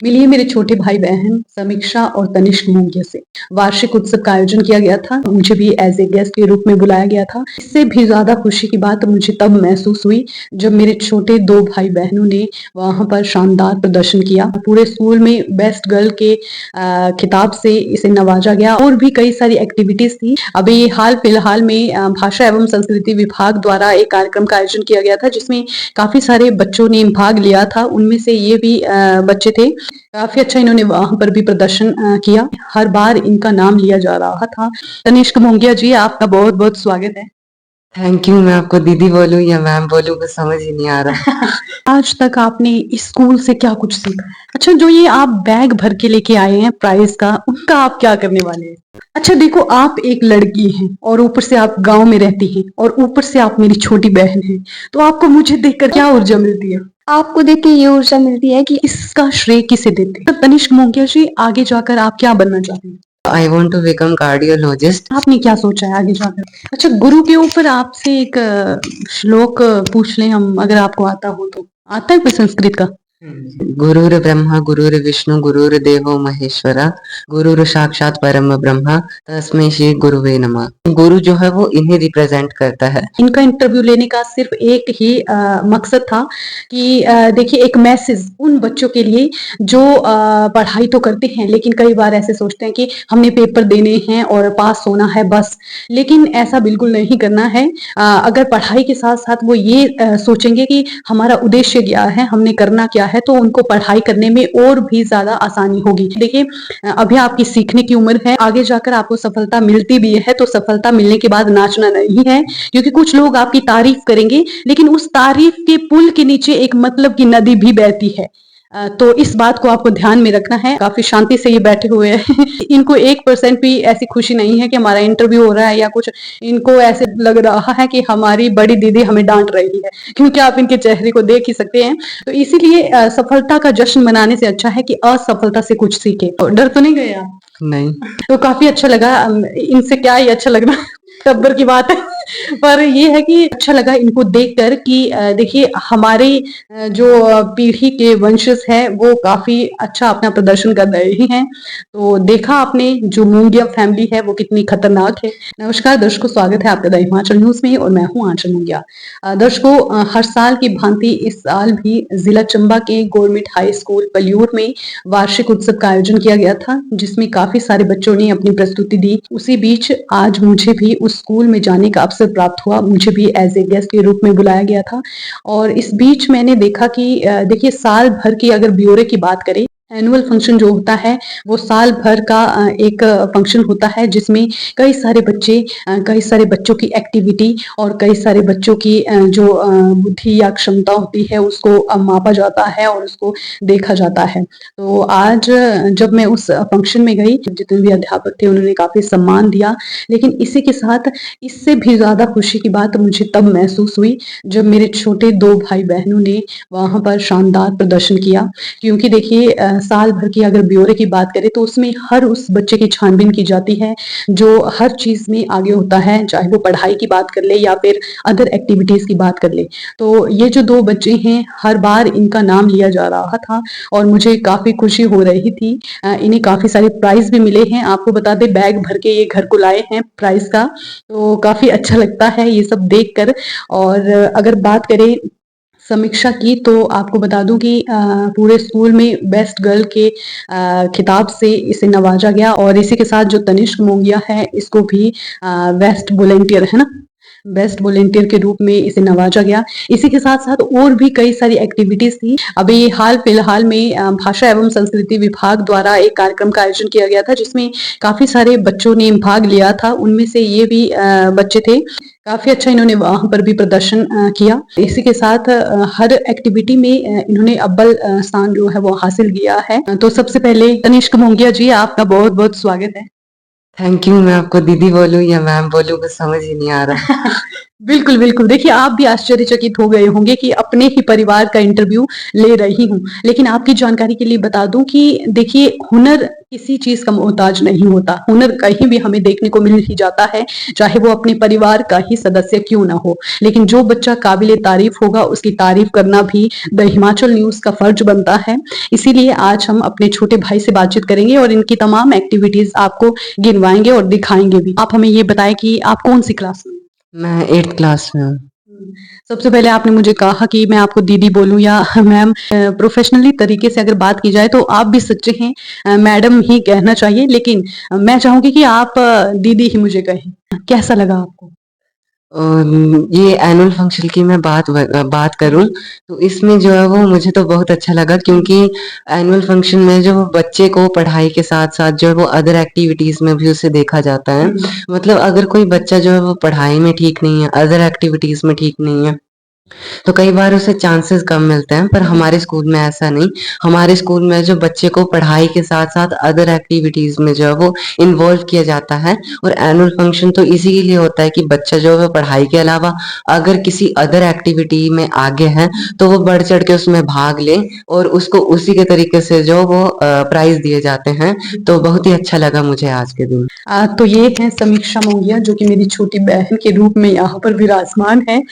मिलिए मेरे छोटे भाई बहन समीक्षा और तनिष्क मुंगिया से। वार्षिक उत्सव का आयोजन किया गया था। मुझे भी एज ए गेस्ट के रूप में बुलाया गया था। इससे भी ज्यादा खुशी की बात मुझे तब महसूस हुई जब मेरे छोटे दो भाई बहनों ने वहां पर शानदार प्रदर्शन किया। पूरे स्कूल में बेस्ट गर्ल के खिताब से इसे नवाजा गया और भी कई सारी एक्टिविटीज थी। अभी हाल फिलहाल में भाषा एवं संस्कृति विभाग द्वारा एक कार्यक्रम का आयोजन किया गया था जिसमें काफी सारे बच्चों ने भाग लिया था। उनमें से ये भी बच्चे थे। काफी अच्छा इन्होंने वहां पर भी प्रदर्शन किया। हर बार इनका नाम लिया जा रहा था। तनिष्क मोंगिया जी, आपका बहुत बहुत स्वागत है। Thank you. मैं आपको दीदी बोलूं या मैम बोलूं, कुछ समझ ही नहीं आ रहा। आज तक आपने इस स्कूल से क्या कुछ सीखा? अच्छा, जो ये आप बैग भर के लेके आए हैं प्राइज का, उनका आप क्या करने वाले हैं? अच्छा देखो, आप एक लड़की हैं और ऊपर से आप गांव में रहती हैं और ऊपर से आप मेरी छोटी बहन हैं, तो आपको मुझे देखकर क्या ऊर्जा मिलती है? आपको देख के ये ऊर्जा मिलती है कि इसका श्रेय किसे देते हैं? तनिष्क मोंगिया जी, आगे जाकर आप क्या बनना चाहते हैं? I want to become cardiologist. आपने क्या सोचा है आगे जाकर? अच्छा, गुरु के ऊपर आपसे एक श्लोक पूछ लें हम, अगर आपको आता हो तो। आता है कोई संस्कृत का? गुरुर ब्रह्मा गुरुर विष्णु गुरुर देवो महेश्वरा गुरुर साक्षात परम ब्रह्मा तस्मै श्री गुरुवे नमः। गुरु जो है वो इन्हें रिप्रेजेंट करता है। इनका इंटरव्यू लेने का सिर्फ एक ही मकसद था कि देखिए, एक मैसेज उन बच्चों के लिए जो पढ़ाई तो करते हैं लेकिन कई बार ऐसे सोचते हैं कि हमने पेपर देने हैं और पास होना है बस। लेकिन ऐसा बिल्कुल नहीं करना है। अगर पढ़ाई के साथ साथ वो ये सोचेंगे कि हमारा उद्देश्य क्या है, हमने करना क्या है, तो उनको पढ़ाई करने में और भी ज्यादा आसानी होगी। देखिए, अभी आपकी सीखने की उम्र है, आगे जाकर आपको सफलता मिलती भी है तो सफलता मिलने के बाद नाचना नहीं है, क्योंकि कुछ लोग आपकी तारीफ करेंगे लेकिन उस तारीफ के पुल के नीचे एक मतलब की नदी भी बहती है। तो इस बात को आपको ध्यान में रखना है। काफी शांति से ये बैठे हुए हैं। इनको 1% भी ऐसी खुशी नहीं है कि हमारा इंटरव्यू हो रहा है या कुछ। इनको ऐसे लग रहा है कि हमारी बड़ी दीदी हमें डांट रही है, क्योंकि आप इनके चेहरे को देख ही सकते हैं। तो इसीलिए सफलता का जश्न मनाने से अच्छा है कि असफलता से कुछ सीखे। तो डर तो नहीं गए आप? नहीं। तो काफी अच्छा लगा। इनसे क्या ही अच्छा लगना, टब्बर की बात है। पर ये है कि अच्छा लगा इनको देखकर कि देखिए, हमारे जो पीढ़ी के वंशज हैं वो काफी अच्छा अपना प्रदर्शन कर रहे ही हैं। तो देखा आपने, जो मुंगिया फैमिली है वो कितनी खतरनाक है। नमस्कार दर्शकों, स्वागत है आपका द हिमाचल न्यूज में और मैं हूं आंचल मुंगिया। दर्शकों, हर साल की भांति इस साल भी जिला चंबा के गवर्नमेंट हाई स्कूल पलियूर में वार्षिक उत्सव का आयोजन किया गया था, जिसमें काफी सारे बच्चों ने अपनी प्रस्तुति दी। उसी बीच आज मुझे भी उस स्कूल में जाने का अवसर प्राप्त हुआ। मुझे भी एज ए गेस्ट के रूप में बुलाया गया था और इस बीच मैंने देखा कि देखिए, साल भर की अगर ब्यौरे की बात करें, एनुअल फंक्शन जो होता है वो साल भर का एक फंक्शन होता है जिसमें कई सारे बच्चे, कई सारे बच्चों की एक्टिविटी और कई सारे बच्चों की जो बुद्धि या क्षमता होती है उसको मापा जाता है और उसको देखा जाता है। तो आज जब मैं उस फंक्शन में गई, जितने भी अध्यापक थे उन्होंने काफी सम्मान दिया। लेकिन इसी के साथ इससे भी ज्यादा खुशी की बात मुझे तब महसूस हुई जब मेरे छोटे दो भाई बहनों ने वहां पर शानदार प्रदर्शन किया। क्योंकि देखिए, साल भर की अगर ब्यौरे की बात करें तो उसमें हर उस बच्चे की छानबीन की जाती है जो हर चीज में आगे होता है, चाहे वो पढ़ाई की बात कर ले या फिर अदर एक्टिविटीज की बात कर ले। तो ये जो दो बच्चे हैं, हर बार इनका नाम लिया जा रहा था और मुझे काफी खुशी हो रही थी। इन्हें काफी सारे प्राइज भी मिले हैं। आपको बता दें, बैग भर के ये घर को लाए हैं प्राइज का। तो काफी अच्छा लगता है ये सब देखकर। और अगर बात करें समीक्षा की, तो आपको बता दूं कि पूरे स्कूल में बेस्ट गर्ल के खिताब से इसे नवाजा गया और इसी के साथ जो तनिष्क मोंगिया है इसको भी बेस्ट वॉलेंटियर, है ना, बेस्ट वॉलेंटियर के रूप में इसे नवाजा गया। इसी के साथ साथ और भी कई सारी एक्टिविटीज थी। अभी हाल फिलहाल में भाषा एवं संस्कृति विभाग द्वारा एक कार्यक्रम का आयोजन किया गया था जिसमें काफी सारे बच्चों ने भाग लिया था। उनमें से ये भी बच्चे थे। काफी अच्छा इन्होंने वहां पर भी प्रदर्शन किया। इसी के साथ हर एक्टिविटी में इन्होंने अव्वल स्थान जो है वो हासिल किया है। तो सबसे पहले तनिष्क मोंगिया जी, आपका बहुत बहुत स्वागत है। Thank you. मैं आपको दीदी बोलूं या मैम बोलूं, कुछ समझ ही नहीं आ रहा। बिल्कुल, बिल्कुल। देखिए, आप भी आश्चर्यचकित हो गए होंगे कि अपने ही परिवार का इंटरव्यू ले रही हूँ। लेकिन आपकी जानकारी के लिए बता दूँ कि देखिए, हुनर किसी चीज़ का मोहताज नहीं होता। हुनर कहीं भी हमें देखने को मिल ही जाता है, चाहे वो अपने परिवार का ही सदस्य क्यों ना हो। लेकिन जो बच्चा काबिल-ए-तारीफ़ होगा, उसकी तारीफ़ करना भी द हिमाचल न्यूज़ का फ़र्ज़ बनता है। इसीलिए आज हम अपने छोटे भाई से बातचीत करेंगे और इनकी तमाम एक्टिविटीज़ आपको गिनवाएँगे और दिखाएँगे भी। आप हमें ये बताएँ कि आप कौन-सी क्लास में हैं? मैं 8th क्लास में हूँ। हुँ। सबसे पहले आपने मुझे कहा कि मैं आपको दीदी बोलूँ या मैम प्रोफ़ेशनली तरीके से अगर बात की जाए तो आप भी सच्चे हैं मैडम ही कहना चाहिए लेकिन मैं चाहूँगी कि आप दीदी ही मुझे कहें। कैसा लगा आपको? ये एनुअल फंक्शन की मैं बात करूँ तो इसमें जो है वो मुझे तो बहुत अच्छा लगा क्योंकि एनुअल फंक्शन में जो बच्चे को पढ़ाई के साथ-साथ जो है वो अदर एक्टिविटीज़ में भी उसे देखा जाता है। हुँ, मतलब अगर कोई बच्चा जो है वो पढ़ाई में ठीक नहीं है, अदर एक्टिविटीज़ में ठीक नहीं है, तो कई बार उसे चांसेस कम मिलते हैं, पर हुँ, हमारे स्कूल में ऐसा नहीं। हमारे स्कूल में जो बच्चे को पढ़ाई के साथ-साथ अदर एक्टिविटीज़ में जो है वो इन्वॉल्व किया जाता है और एनुअल फंक्शन तो इसी के लिए होता है कि बच्चा जो है वो पढ़ाई के अलावा अगर किसी अदर एक्टिविटी में आगे है, तो वो बढ़-चढ़ के उसमें भाग ले और उसको उसी के तरीके से जो वो प्राइज़ दिए जाते हैं। तो बहुत ही अच्छा लगा मुझे आज के दिन। तो ये हैं समीक्षा मोंगिया जो कि मेरी छोटी बहन के रूप में यहाँ पर विराजमान हैं।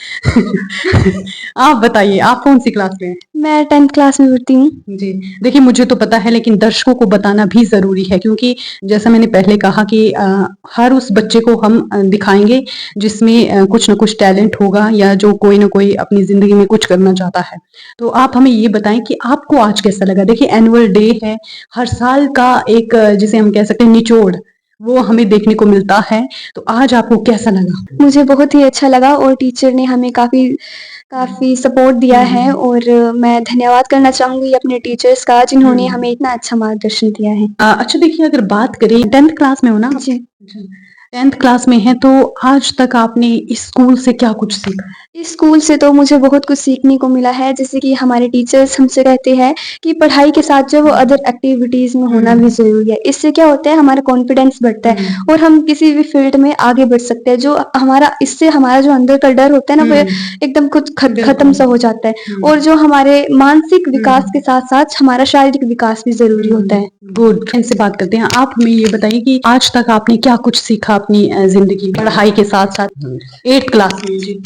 आप बताइए आप कौन-सी क्लास में हैं? मैं 10th क्लास में पढ़ती हूँ। जी। देखिए मुझे तो पता है लेकिन दर्शकों को बताना भी ज़रूरी है क्योंकि जैसा मैंने पहले कहा कि हर उस बच्चे को हम दिखाएँगे जिसमें कुछ न कुछ टैलेंट होगा या जो कोई न कोई अपनी ज़िंदगी में कुछ करना चाहता है। तो आप हमें ये बताएँ कि आपको आज कैसा लगा? देखिए एनुअल डे है, हर साल का एक जिसे हम कह सकते हैं निचोड़, वो हमें देखने को मिलता है। तो आज आपको कैसा लगा? मुझे बहुत ही अच्छा लगा और टीचर ने हमें काफ़ी काफ़ी सपोर्ट दिया हुँ, है हुँ। और मैं धन्यवाद करना चाहूँगी अपने टीचर्स का जिन्होंने हुँ। हमें इतना अच्छा मार्गदर्शन दिया है। अच्छा देखिए अगर बात करें 10th क्लास में हो ना आप? जी। अच्छा, 10th क्लास में हैं तो आज तक आपने इस स्कूल से क्या कुछ सीखा? इस स्कूल से तो मुझे बहुत कुछ सीखने को मिला है जैसे कि हमारे टीचर्स हमसे कहते हैं कि पढ़ाई के साथ जो वो अदर एक्टिविटीज़ में होना भी हुँ, ज़रूरी है। इससे क्या होता है हमारा कॉन्फिडेंस बढ़ता है हुँ, और हम किसी भी फ़ील्ड में आगे बढ़ सकते हैं। जो हमारा इससे हमारा जो अंदर का डर होता है ना वो हुँ, एकदम कुछ ख़त्म बिल्कुल। सा हो जाता है हुँ, और जो हमारे मानसिक विकास के हुँ, साथ-साथ हमारा शारीरिक विकास भी ज़रूरी होता हुँ, है। गुड। इनसे बात करते हैं। आप हमें ये बताइए कि आज तक आपने क्या कुछ सीखा अपनी ज़िंदगी में पढ़ाई के साथ-साथ? हुँ। 8th क्लास में जी।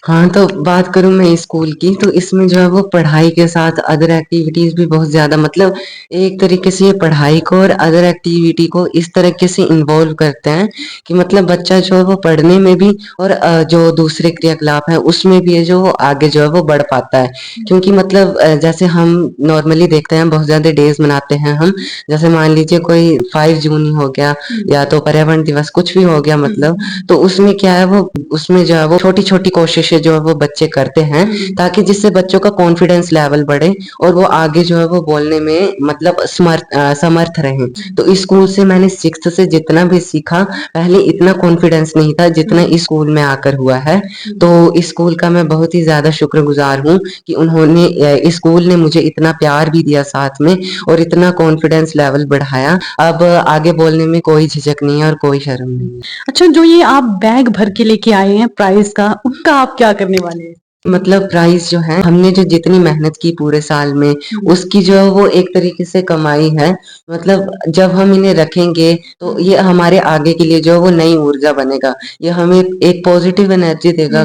हाँ, तो बात करूँ मैं स्कूल की तो इसमें जो है वो पढ़ाई के साथ अदर एक्टिविटीज़ भी बहुत ज़्यादा मतलब एक तरीके से ये पढ़ाई को और अदर एक्टिविटी को इस तरीके से इन्वॉल्व करते हैं कि मतलब बच्चा जो है वो पढ़ने में भी और जो दूसरे क्रियाकलाप हैं उसमें भी है जो वो आगे जो है वो बढ़ पाता है। क्योंकि मतलब जैसे हम नॉर्मली देखते हैं बहुत ज़्यादा डेज़ मनाते हैं हम, जैसे मान लीजिए कोई 5 जून ही हो गया या तो पर्यावरण दिवस कुछ भी हो गया मतलब, तो उसमें क्या है वो उसमें जो है वो छोटी-छोटी कोशिशें जो है वो बच्चे करते हैं ताकि जिससे बच्चों का कॉन्फिडेंस लेवल बढ़े और वो आगे जो है वो बोलने में मतलब समर्थ रहें। तो इस स्कूल से मैंने 6th से जितना भी सीखा, पहले इतना कॉन्फिडेंस नहीं था जितना इस स्कूल में आकर हुआ है। तो इस स्कूल का मैं बहुत ही ज़्यादा शुक्रगुज़ार हूँ कि उन्होंने इस स्कूल ने मुझे इतना प्यार भी दिया साथ में और इतना कॉन्फिडेंस लेवल बढ़ाया। अब आगे बोलने में कोई झिझक नहीं है और कोई शर्म नहीं है। अच्छा जो ये आप बैग भर के लेके आए हैं प्राइज़ का, उनका आप क्या करने वाले हैं? मतलब प्राइस जो है हमने जो जितनी मेहनत की पूरे साल में उसकी जो है वो एक तरीके से कमाई है। मतलब जब हम इन्हें रखेंगे तो ये हमारे आगे के लिए जो है वो नई ऊर्जा बनेगा। ये हमें एक पॉजिटिव एनर्जी देगा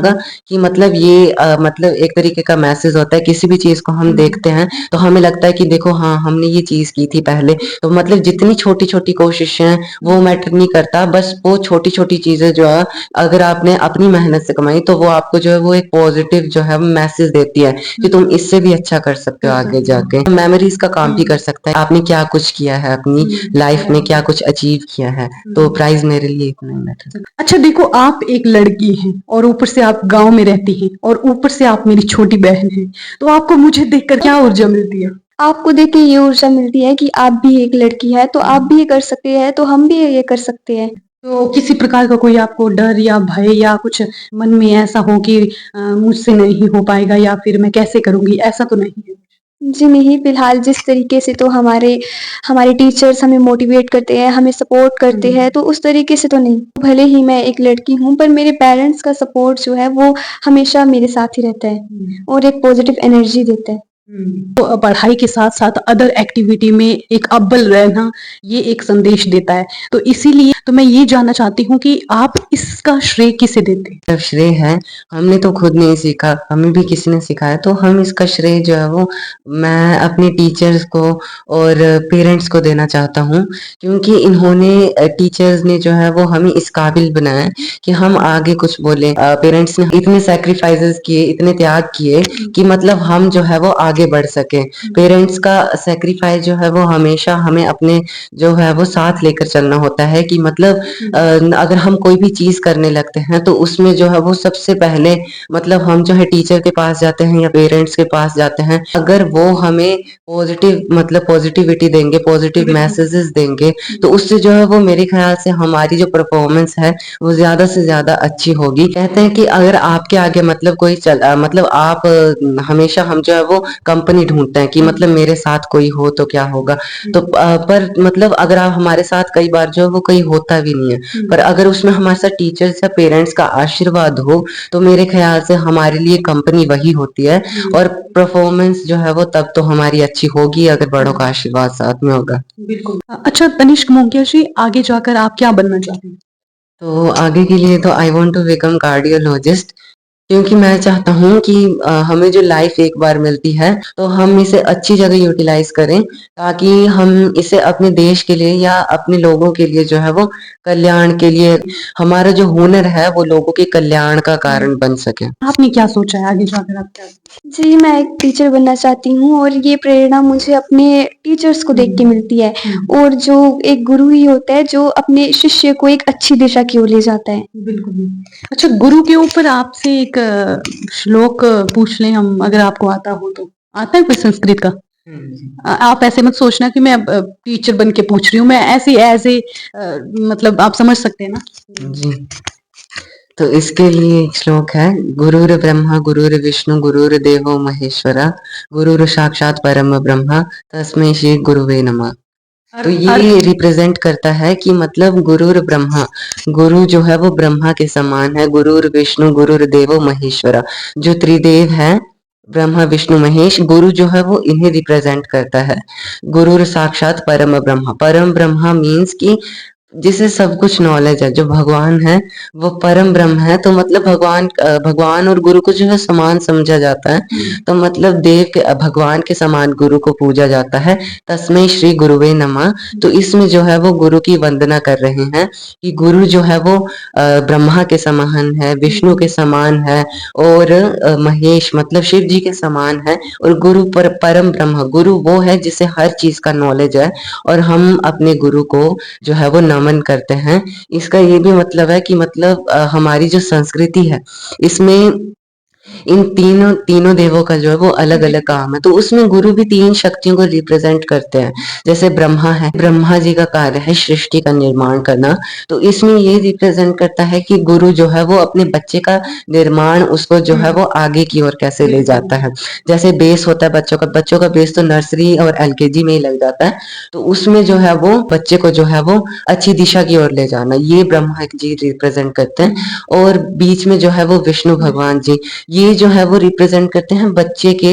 कि मतलब ये मतलब एक तरीके का मैसेज होता है किसी भी चीज़ को हम देखते हैं तो हमें लगता है कि देखो हाँ, हमने ये चीज़ की थी पहले। तो मतलब जितनी छोटी-छोटी कोशिशें हैं वो मैटर नहीं करता, बस वो छोटी-छोटी चीज़ें जो है अगर आपने अपनी मेहनत से कमाई तो वो आपको जो है वो एक पॉजिटिव जो है मैसेज देती है कि तुम इससे भी अच्छा कर सकते हो आगे जाके। मेमोरीज का काम भी कर सकता है। आपने क्या कुछ किया है अपनी लाइफ में, क्या कुछ अचीव किया है। तो प्राइज़ मेरे लिए इतना ही मैटर। अच्छा देखो आप एक लड़की हैं और ऊपर से आप गाँव में रहती हैं और ऊपर से आप मेरी छोटी बहन हैं, तो आपको मुझे देखकर क्या ऊर्जा मिलती है? आपको देख के ये ऊर्जा मिलती है कि आप भी एक लड़की हैं, तो आप भी ये कर सकते हैं, तो हम भी ये कर सकते हैं। तो किसी प्रकार का कोई आपको डर या भय या कुछ मन में ऐसा हो कि मुझसे नहीं हो पाएगा या फिर मैं कैसे करूँगी, ऐसा तो नहीं है? जी नहीं, फ़िलहाल जिस तरीके से तो हमारे हमारे टीचर्स हमें मोटिवेट करते हैं, हमें सपोर्ट करते हैं, तो उस तरीके से तो नहीं। भले ही मैं एक लड़की हूँ, पर मेरे पेरेंट्स का सपोर्ट जो है वो हमेशा मेरे साथ ही रहता है और एक पॉज़िटिव एनर्जी देता है। तो पढ़ाई के साथ-साथ अदर एक्टिविटी में एक अव्वल रहना, ये एक संदेश देता है। तो इसीलिए तो मैं ये जानना चाहती हूँ कि आप इसका श्रेय किसे देते हैं? मतलब श्रेय है, हमने तो खुद नहीं सीखा, हमें भी किसी ने सिखाया, तो हम इसका श्रेय जो है वो मैं अपने टीचर्स को और पेरेंट्स को देना चाहता हूँ, क्योंकि इन्होंने टीचर्स ने जो है वो हमें इस काबिल बनाया है कि हम आगे कुछ बोलें। पेरेंट्स ने इतने सैक्रिफाइसेस किए, इतने त्याग किए कि मतलब हम जो है वो आगे बढ़ सकें। पेरेंट्स का सैक्रिफाइस जो है वो हमेशा हमें अपने जो है वो साथ लेकर चलना होता है कि मतलब अगर हम कोई भी चीज़ करने लगते हैं तो उसमें जो है वो सबसे पहले मतलब हम जो है टीचर के पास जाते हैं या पेरेंट्स के पास जाते हैं। अगर वो हमें पॉजिटिव मतलब पॉजिटिविटी देंगे, पॉजिटिव मैसेजेस देंगे, तो उससे जो है वो मेरे ख्याल से हमारी जो परफॉर्मेंस है वो ज़्यादा से ज़्यादा अच्छी होगी। कहते हैं कि अगर आपके आगे मतलब कोई मतलब आप हमेशा हम जो है वो कंपनी ढूँढते हैं कि मतलब मेरे साथ कोई हो तो क्या होगा? तो पर मतलब अगर आप हमारे साथ कई बार जो है वो कोई होता भी नहीं है, पर अगर उसमें हमारे साथ टीचर्स या पेरेंट्स का आशीर्वाद हो, तो मेरे ख्याल से हमारे लिए कंपनी वही होती है और परफॉर्मेंस जो है वो तब तो हमारी अच्छी होगी अगर बड़ों का आशीर्वाद साथ में होगा। बिल्कुल। अच्छा तनिष्क मोंगिया जी, आगे जाकर आप क्या बनना चाहते हैं? तो आगे के लिए तो I want to become cardiologist, क्योंकि मैं चाहता हूँ कि हमें जो लाइफ एक बार मिलती है तो हम इसे अच्छी जगह यूटिलाइज करें, ताकि हम इसे अपने देश के लिए या अपने लोगों के लिए जो है वो कल्याण के लिए हमारा जो हुनर है वो लोगों के कल्याण का कारण बन सके। आपने क्या सोचा है आगे जाकर आप क्या जी, मैं एक टीचर बनना चाहती हूँ और ये प्रेरणा मुझे अपने टीचर्स को देख के मिलती है और जो एक गुरु ही होता है जो अपने शिष्य को एक अच्छी दिशा की ओर ले जाता है। बिल्कुल। अच्छा गुरु के ऊपर आपसे एक श्लोक पूछ लें हम, अगर आपको आता हो तो? आता है कोई संस्कृत का? आप ऐसे मत सोचना कि मैं अब टीचर बन के पूछ रही हूँ, मैं ऐसे एज़ ए मतलब आप समझ सकते हैं ना? जी। तो इसके लिए एक श्लोक है, गुरुर ब्रह्मा गुरुर विष्णु गुरुर्देवो महेश्वरा गुरुर साक्षात परम ब्रह्मा तस्मै श्री गुरुवे नमः। तो ये रिप्रेजेंट करता है कि मतलब गुरुर ब्रह्मा, गुरु जो है वो ब्रह्मा के समान है, गुरुर विष्णु गुरुर्देवो महेश्वरा, जो त्रिदेव है ब्रह्मा विष्णु महेश, गुरु जो है वो इन्हें रिप्रेजेंट करता है। गुरुर साक्षात परम ब्रह्मा, परम ब्रह्मा मीन्स कि जिसे सब कुछ नॉलेज है, जो भगवान है वो परम ब्रह्म है, तो मतलब भगवान और गुरु को जो है समान समझा जाता है, तो मतलब देव के भगवान के समान गुरु को पूजा जाता है। तस्मै श्री गुरुवे नमः, तो इसमें जो है वो गुरु की वंदना कर रहे हैं कि गुरु जो है वो ब्रह्मा के समान है, विष्णु के समान है और महेश मतलब शिव जी के समान है, और गुरु परम ब्रह्म, गुरु वो है जिसे हर चीज का नॉलेज है, और हम अपने गुरु को जो है वो नमन करते हैं। इसका ये भी मतलब है कि मतलब हमारी जो संस्कृति है इसमें इन तीनों तीनों देवों का जो है वो अलग अलग काम है, तो उसमें गुरु भी तीन शक्तियों को रिप्रेजेंट करते हैं। जैसे ब्रह्मा है, ब्रह्मा जी का कार्य है सृष्टि का निर्माण करना, तो इसमें ये रिप्रेजेंट करता है कि गुरु जो है वो अपने बच्चे का निर्माण उसको जो है वो आगे की ओर कैसे ले जाता है। जैसे बेस होता है बच्चों का बेस तो नर्सरी और एलकेजी में ही लग जाता है, तो उसमें जो है वो बच्चे को जो है वो अच्छी दिशा की ओर ले जाना, ये ब्रह्मा जी रिप्रेजेंट करते हैं। और बीच में जो है वो विष्णु भगवान जी, ये जो है वो रिप्रेजेंट करते हैं बच्चे के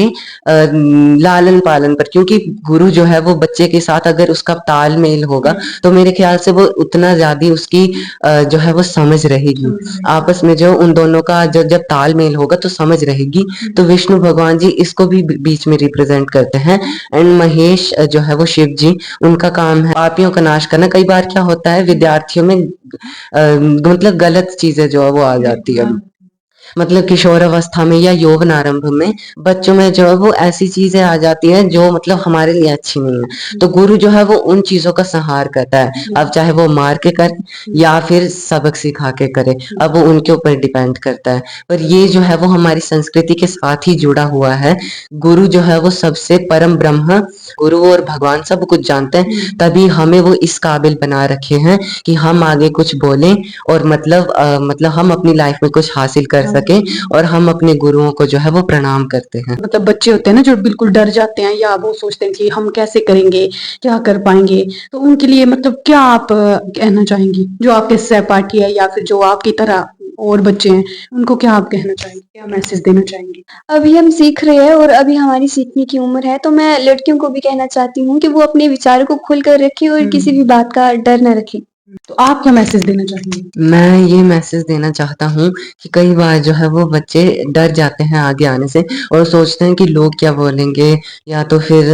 लालन पालन पर, क्योंकि गुरु जो है वो बच्चे के साथ अगर उसका तालमेल होगा तो मेरे ख्याल से वो उतना ज्यादा उसकी जो है वो समझ रहेगी, आपस में जो उन दोनों का जब तालमेल होगा तो समझ रहेगी। तो विष्णु भगवान जी इसको भी बीच में रिप्रेजेंट करते हैं। एंड महेश जो है वो शिव जी, उनका काम है पापियों का नाश करना। कई बार क्या होता है विद्यार्थियों में मतलब गलत चीजें जो है वो आ जाती है, मतलब किशोरावस्था में या यौवन आरंभ में बच्चों में जो है वो ऐसी चीजें आ जाती हैं जो मतलब हमारे लिए अच्छी नहीं है, तो गुरु जो है वो उन चीजों का संहार करता है। अब चाहे वो मार के करे या फिर सबक सिखा के करे, अब वो उनके ऊपर डिपेंड करता है, पर ये जो है वो हमारी संस्कृति के साथ ही जुड़ा हुआ है। गुरु जो है वो सबसे परम ब्रह्म, गुरु और भगवान सब कुछ जानते हैं, तभी हमें वो इस काबिल बना रखे हैं कि हम आगे कुछ बोलें और मतलब हम अपनी लाइफ में कुछ हासिल कर सके और हम अपने गुरुओं को जो है वो प्रणाम करते हैं। मतलब बच्चे होते हैं ना जो बिल्कुल डर जाते हैं या वो सोचते हैं कि हम कैसे करेंगे, क्या कर पाएंगे, तो उनके लिए मतलब क्या आप कहना चाहेंगी, जो आपके सहपाठी है या फिर जो आपकी तरह और बच्चे हैं, उनको क्या आप कहना चाहेंगे, क्या मैसेज देना चाहेंगे? अभी हम सीख रहे हैं और अभी हमारी सीखने की उम्र है, तो मैं लड़कियों को भी कहना चाहती हूँ कि वो अपने विचारों को खुल कर रखें और किसी भी बात का डर न रखें। तो आप क्या मैसेज देना चाहेंगे? मैं ये मैसेज देना चाहता हूँ कि कई बार जो है वो बच्चे डर जाते हैं आगे आने से और सोचते हैं कि लोग क्या बोलेंगे, या तो फिर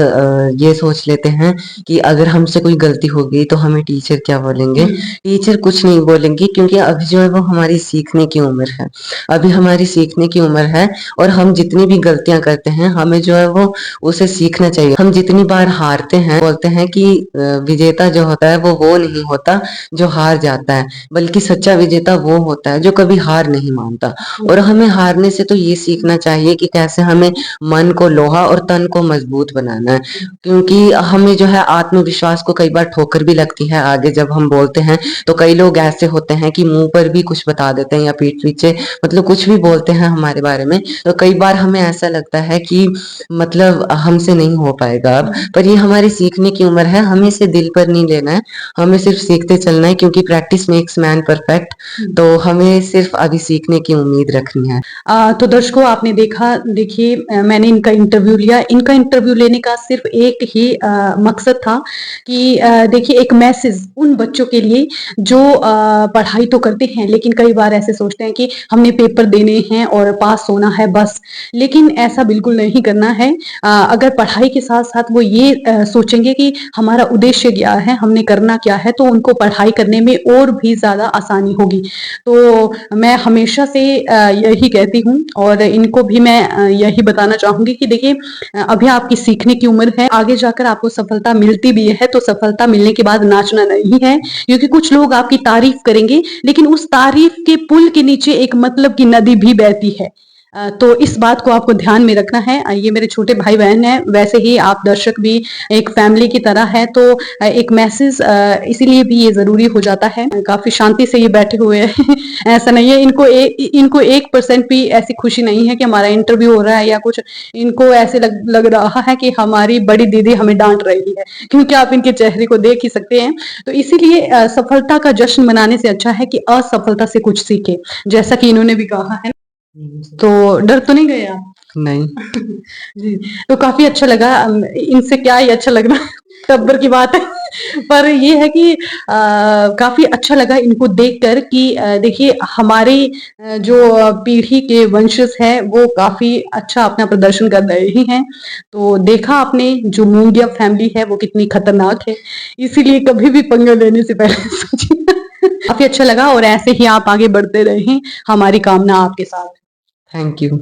ये सोच लेते हैं कि अगर हमसे कोई गलती हो गई तो हमें टीचर क्या बोलेंगे। टीचर कुछ नहीं बोलेंगे, क्योंकि अभी जो है वो हमारी सीखने की उम्र है, अभी हमारी सीखने की उम्र है और हम जितनी भी गलतियां करते हैं हमें जो है वो उसे सीखना चाहिए। हम जितनी बार हारते हैं, बोलते हैं कि विजेता जो होता है वो नहीं होता जो हार जाता है, बल्कि सच्चा विजेता वो होता है जो कभी हार नहीं मानता। और हमें हारने से तो ये सीखना चाहिए कि कैसे हमें मन को लोहा और तन को मजबूत बनाना है, क्योंकि हमें जो है आत्मविश्वास को कई बार ठोकर भी लगती है आगे जब हम बोलते हैं। तो कई लोग ऐसे होते हैं कि मुंह पर भी कुछ बता देते हैं या पीठ पीछे मतलब कुछ भी बोलते हैं हमारे बारे में, तो कई बार हमें ऐसा लगता है कि मतलब हमसे नहीं हो पाएगा अब। पर ये हमारी सीखने की उम्र है, हमें इसे दिल पर नहीं लेना है, हमें सिर्फ सीखते चलना है, क्योंकि प्रैक्टिस मेक्स मैन परफेक्ट। तो हमें सिर्फ अभी सीखने की उम्मीद रखनी है। तो दर्शकों आपने देखा, देखिए मैंने इनका इंटरव्यू लिया, इनका इंटरव्यू लेने का सिर्फ एक ही मकसद था कि देखिए एक मैसेज उन बच्चों के लिए जो पढ़ाई तो करते हैं लेकिन कई बार ऐसे सोचते हैं कि हमने पेपर देने हैं और पास होना है बस, लेकिन ऐसा बिल्कुल नहीं करना है। अगर पढ़ाई के साथ साथ वो ये सोचेंगे कि हमारा उद्देश्य क्या है, हमने करना क्या है, तो उनको पढ़ाई करने में और भी ज्यादा आसानी होगी। तो मैं हमेशा से यही कहती हूँ और इनको भी मैं यही बताना चाहूंगी कि देखिए अभी आपकी सीखने की उम्र है, आगे जाकर आपको सफलता मिलती भी है तो सफलता मिलने के बाद नाचना नहीं है, क्योंकि कुछ लोग आपकी तारीफ करेंगे लेकिन उस तारीफ के पुल के नीचे एक मतलब की नदी भी बहती है। तो इस बात को आपको ध्यान में रखना है। ये मेरे छोटे भाई बहन हैं, वैसे ही आप दर्शक भी एक फैमिली की तरह है, तो एक मैसेज इसीलिए भी ये जरूरी हो जाता है। काफी शांति से ये बैठे हुए हैं ऐसा नहीं है इनको 1% भी ऐसी खुशी नहीं है कि हमारा इंटरव्यू हो रहा है या कुछ, इनको ऐसे लग रहा है कि हमारी बड़ी दीदी हमें डांट रही है, क्योंकि आप इनके चेहरे को देख ही सकते हैं। तो इसीलिए सफलता का जश्न मनाने से अच्छा है कि असफलता से कुछ सीखे, जैसा कि इन्होंने भी कहा है। तो डर तो नहीं गए आप? नहीं। जी, तो काफी अच्छा लगा। इनसे क्या ही अच्छा लगना टब्बर की बात है पर ये है कि काफी अच्छा लगा इनको देखकर कि देखिए हमारी जो पीढ़ी के वंशज है वो काफी अच्छा अपना प्रदर्शन कर रहे ही हैं। तो देखा आपने जो मूंगिया फैमिली है वो कितनी खतरनाक है, इसीलिए कभी भी पंगा लेने से पहले सोचिए काफी अच्छा लगा और ऐसे ही आप आगे बढ़ते रहें, हमारी कामना आपके साथ। Thank you.